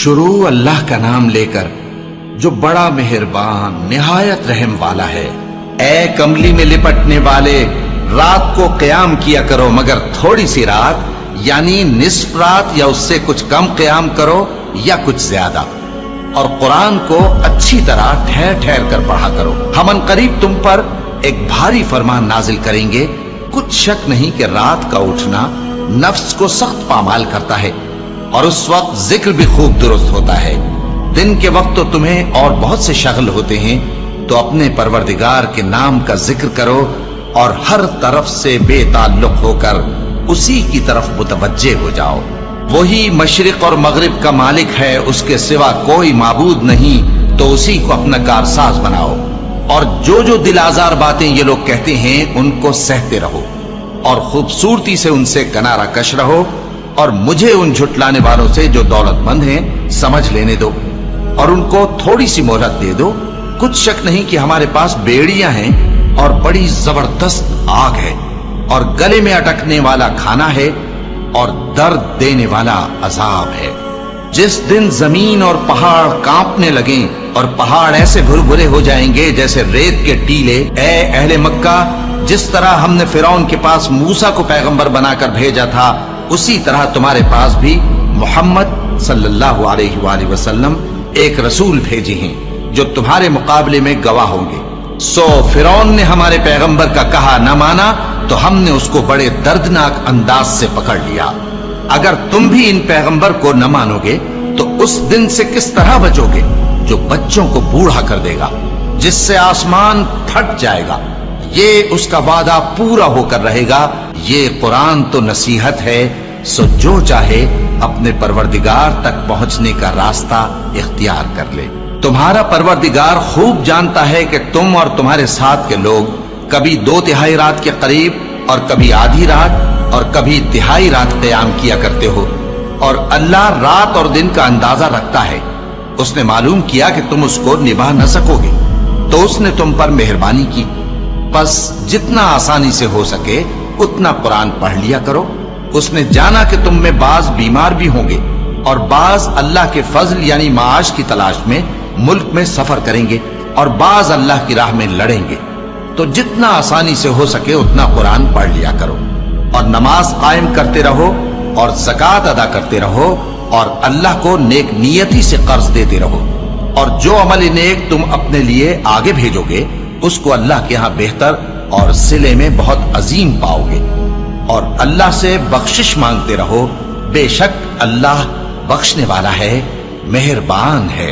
शुरू अल्लाह का नाम लेकर जो बड़ा मेहरबान निहायत रहम वाला है। ए कमली में लिपटने वाले, रात को क़याम किया करो मगर थोड़ी सी रात, यानी निस्फ रात या उससे कुछ कम क़याम करो या कुछ ज्यादा, और कुरान को अच्छी तरह ठहर ठहर कर पढ़ा करो। हम अनकरीब तुम पर एक भारी फरमान नाजिल करेंगे। कुछ शक नहीं कि रात का उठना नफ्स को सख्त पामाल करता है और उस वक्त जिक्र भी खूब दुरुस्त होता है। दिन के वक्त तो तुम्हें और बहुत से शगल होते हैं, तो अपने परवरदिगार के नाम का जिक्र करो और हर तरफ से बेताल्लुक होकर उसी की तरफ मुतवज्जे हो जाओ। वही मशरिक और मगरिब का मालिक है, उसके सिवा कोई माबूद नहीं, तो उसी को अपना कारसाज बनाओ। और जो जो दिल आजार बातें ये लोग कहते हैं उनको सहते रहो और खूबसूरती से उनसे किनारा कश रहो, और मुझे उन झुटलाने वालों से जो दौलतमंद हैं समझ लेने दो और उनको थोड़ी सी मोहलत दे दो। कुछ शक नहीं कि हमारे पास बेड़ियां हैं और बड़ी जबरदस्त आग है और गले में अटकने वाला खाना है और दर्द देने वाला अजाब है। जिस दिन जमीन और पहाड़ कांपने लगें और पहाड़ ऐसे भुरभुरे हो जाएंगे जैसे रेत के टीले, ए अहले मक्का, जिस तरह हमने फिरौन के पास मूसा को पैगंबर बनाकर भेजा था, उसी तरह तुम्हारे पास भी मोहम्मद सल्लल्लाहु अलैहि वसल्लम एक रसूल भेजे हैं जो तुम्हारे मुकाबले में गवाह होंगे। सो फिरौन ने हमारे पैगंबर का कहा न माना तो हमने उसको बड़े दर्दनाक अंदाज से पकड़ लिया। अगर तुम भी इन पैगंबर को न मानोगे तो उस दिन से किस तरह बचोगे जो बच्चों को बूढ़ा कर देगा, जिससे आसमान फट जाएगा। ये उसका वादा पूरा होकर रहेगा। ये कुरान तो नसीहत है, सो जो चाहे अपने परवरदिगार तक पहुंचने का रास्ता इख्तियार कर ले। तुम्हारा परवरदिगार खूब जानता है कि तुम और तुम्हारे साथ के लोग कभी 2/3 रात के करीब और कभी आधी रात और कभी तिहाई रात क़याम किया करते हो, और अल्लाह रात और दिन का अंदाजा रखता है। उसने मालूम किया कि तुम उसको निभा न सकोगे, तो उसने तुम पर मेहरबानी की। बस जितना आसानी से हो सके उतना कुरान पढ़ लिया करो। उसने जाना कि तुम में बाज बीमार भी होंगे और बाज अल्लाह के फजल यानी माश की तलाश में मुल्क में सफर करेंगे और बाज अल्लाह की राह में लड़ेंगे। तो जितना आसानी से हो सके उतना कुरान पढ़ लिया करो और नमाज कायम करते रहो और ज़कात अदा करते रहो और अल्लाह को नेक नियति से कर्ज देते रहो। और जो अमल नेक तुम अपने लिए आगे भेजोगे उसको अल्लाह के यहाँ बेहतर और सिले में बहुत अजीम पाओगे। और अल्लाह से बख्शिश मांगते रहो, बेशक अल्लाह बख्शने वाला है, मेहरबान है।